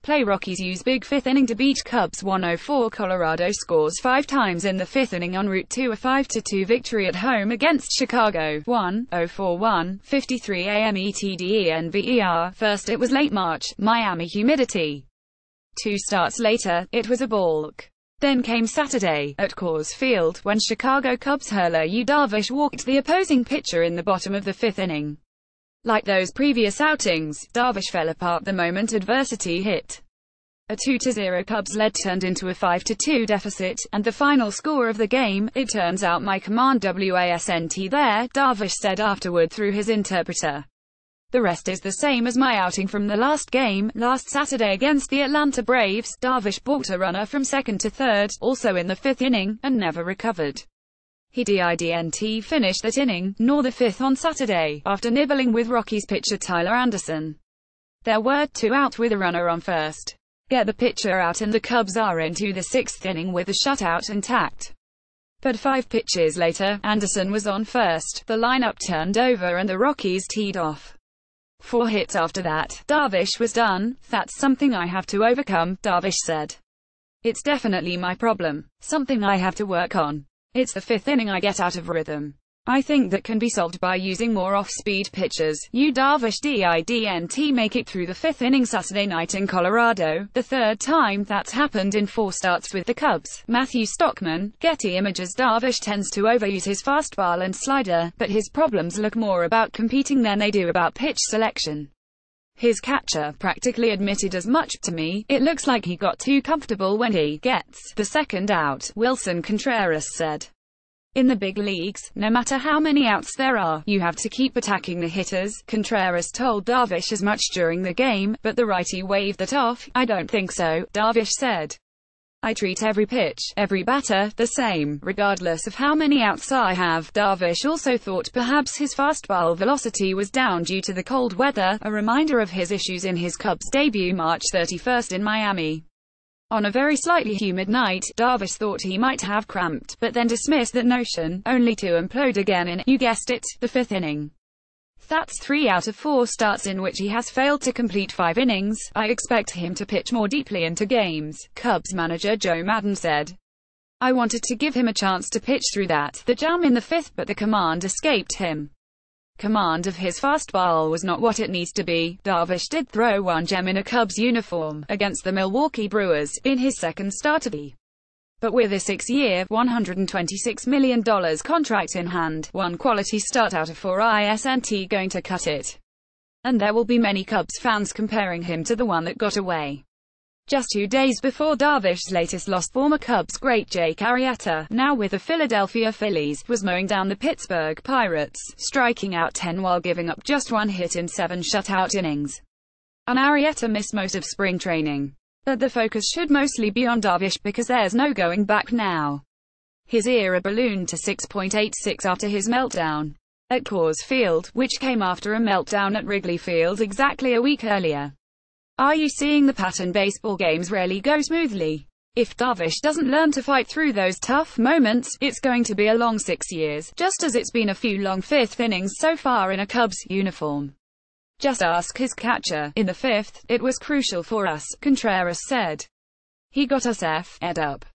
Play Rockies use big fifth inning to beat Cubs 104. Colorado scores 5 times in the fifth inning en route to a 5-2 victory at home against Chicago. 1:04:1:53 a.m. ETDENVER. First it was late March, Miami humidity. 2 starts later, it was a balk. Then came Saturday, at Coors Field, when Chicago Cubs hurler Yu Darvish walked the opposing pitcher in the bottom of the fifth inning. Like those previous outings, Darvish fell apart the moment adversity hit. A 2-0 Cubs lead turned into a 5-2 deficit, and the final score of the game. It turns out my command wasn't there, Darvish said afterward through his interpreter. The rest is the same as my outing from the last game, last Saturday against the Atlanta Braves. Darvish balked a runner from second to third, also in the fifth inning, and never recovered. He didn't finish that inning, nor the fifth on Saturday, after nibbling with Rockies pitcher Tyler Anderson. There were 2 out with a runner on first. Get the pitcher out and the Cubs are into the sixth inning with a shutout intact. But 5 pitches later, Anderson was on first, the lineup turned over and the Rockies teed off. 4 hits after that, Darvish was done. That's something I have to overcome, Darvish said. It's definitely my problem. Something I have to work on. It's the fifth inning I get out of rhythm. I think that can be solved by using more off-speed pitchers. Yu Darvish didn't make it through the fifth inning Saturday night in Colorado, the third time that's happened in 4 starts with the Cubs. Matthew Stockman, Getty Images. Darvish tends to overuse his fastball and slider, but his problems look more about competing than they do about pitch selection. His catcher practically admitted as much to me. It looks like he got too comfortable when he gets the second out, Wilson Contreras said. In the big leagues, no matter how many outs there are, you have to keep attacking the hitters. Contreras told Darvish as much during the game, but the righty waved that off. I don't think so, Darvish said. I treat every pitch, every batter, the same, regardless of how many outs I have. Darvish also thought perhaps his fastball velocity was down due to the cold weather, a reminder of his issues in his Cubs debut March 31 in Miami. On a very slightly humid night, Darvish thought he might have cramped, but then dismissed that notion, only to implode again in, you guessed it, the fifth inning. That's 3 out of 4 starts in which he has failed to complete 5 innings. I expect him to pitch more deeply into games, Cubs manager Joe Maddon said. I wanted to give him a chance to pitch through the jam in the fifth, but the command escaped him. Command of his fastball was not what it needs to be. Darvish did throw 1 gem in a Cubs uniform, against the Milwaukee Brewers, in his second start of the but with a 6-year, $126 million contract in hand, 1 quality start out of 4 isn't going to cut it. And there will be many Cubs fans comparing him to the one that got away. Just 2 days before Darvish's latest loss, former Cubs great Jake Arrieta, now with the Philadelphia Phillies, was mowing down the Pittsburgh Pirates, striking out 10 while giving up just 1 hit in 7 shutout innings. And Arrieta missed most of spring training. But the focus should mostly be on Darvish because there's no going back now. His ERA ballooned to 6.86 after his meltdown at Coors Field, which came after a meltdown at Wrigley Field exactly a week earlier. Are you seeing the pattern? Baseball games rarely go smoothly. If Darvish doesn't learn to fight through those tough moments, it's going to be a long 6 years, just as it's been a few long fifth innings so far in a Cubs uniform. Just ask his catcher. In the fifth, it was crucial for us, Contreras said. He got us F'd up.